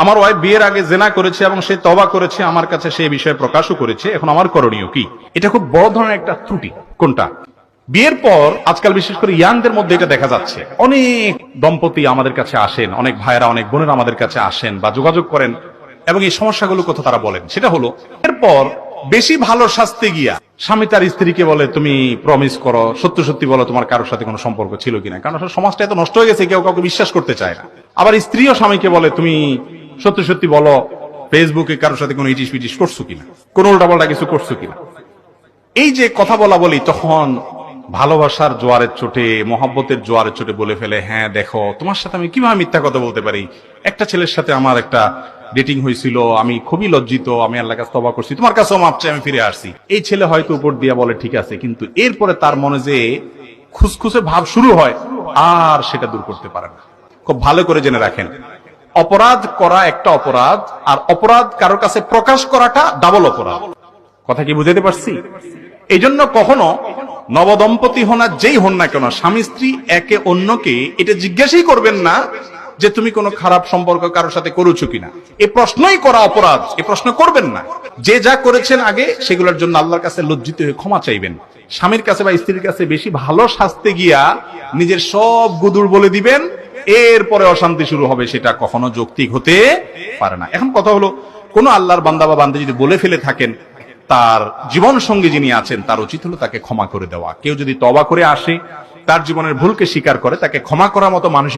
আমার ওয়াইফ বিয়ের আগে জেনা করেছে এবং সে তওবা করেছে, আমার কাছে সে বিষয়ে প্রকাশও করেছে, এখন আমার করণীয় কি? এটা খুব বড় ধরনের একটা ত্রুটি। কোনটা? বিয়ের পর আজকাল বিশেষ করে ইয়াংদের মধ্যে এটা দেখা যাচ্ছে। অনেক দম্পতি আমাদের কাছে আসেন, অনেক ভাইয়েরা অনেক বোনেরা আমাদের কাছে আসেন বা যোগাযোগ করেন এবং এই সমস্যাগুলো কথা তারা বলেন। সেটা হলো, এরপর বেশি ভালো শাস্তে গিয়া স্বামী তার স্ত্রীকে বলে তুমি প্রমিস করো, সত্য সত্যি বলো তোমার কারোর সাথে কোনো সম্পর্ক ছিল কিনা, কারণ আসলে সমাজটা এত নষ্ট হয়ে গেছে কেউ কাউকে বিশ্বাস করতে চায় না। আবার স্ত্রীও স্বামীকে বলে তুমি সত্য সত্যি বলো ফেসবুকে কারোর সাথে কোনো ইটিস পিটিস করছো কিনা, কোন উল্টাপাল্টা কিছু করছো কিনা। এই যে কথা বলা বলি, তখন ভালোবাসার জোয়ারের চোটে, মহব্বতের জোয়ারের চোটে বলে ফেলে, হ্যাঁ দেখো তোমার সাথে আমি কিভাবে মিথ্যা কথা বলতে পারি, একটা ছেলের সাথে আমার একটা ডেটিং হয়েছিল, আমি খুবই লজ্জিত, আমি আল্লাহর কাছে তওবা করছি, তোমার কাছেও মাপ চাই, আমি ফিরে আসছি। এই ছেলে হয়তো উপর দিয়ে বলে ঠিক আছে, কিন্তু এরপরে তার মনে যে খুসখুসে ভাব শুরু হয় আর সেটা দূর করতে পারে না। খুব ভালো করে জেনে রাখেন, অপরাধ করা একটা অপরাধ, আর অপরাধ কারোর কাছে প্রকাশ করাটা ডাবল অপরাধ। কথা কি বুঝাতে পারছি? এই জন্য কখনো নবদম্পতি হন আর যেই হন না কেন, স্বামী স্ত্রী একে অন্যকে এটা জিজ্ঞাসাই করবেন না যে তুমি কোনো খারাপ সম্পর্ক কারোর সাথে করেছো কিনা। এই প্রশ্নই করা অপরাধ, এই প্রশ্ন করবেন না। যে যা করেছেন আগে সেগুলোর জন্য আল্লাহর কাছে লজ্জিত হয়ে ক্ষমা চাইবেন। স্বামীর কাছে বা স্ত্রীর কাছে বেশি ভালো শাস্তে গিয়া নিজের সব গুদুর বলে দিবেন, এরপরে অশান্তি শুরু হবে, সেটা কখনো যৌক্তিক হতে পারে না। এখন কথা হলো, কোন আল্লাহর বান্দা বা বান্দা যদি বলে ফেলে থাকেন, তার জীবন সঙ্গী যিনি আছেন তার উচিত হলো তাকে ক্ষমা করে দেওয়া। কেউ যদি তওবা করে আসে, তার জীবনের ভুলকে স্বীকার করে, তাকে ক্ষমা করার মতো মানুষ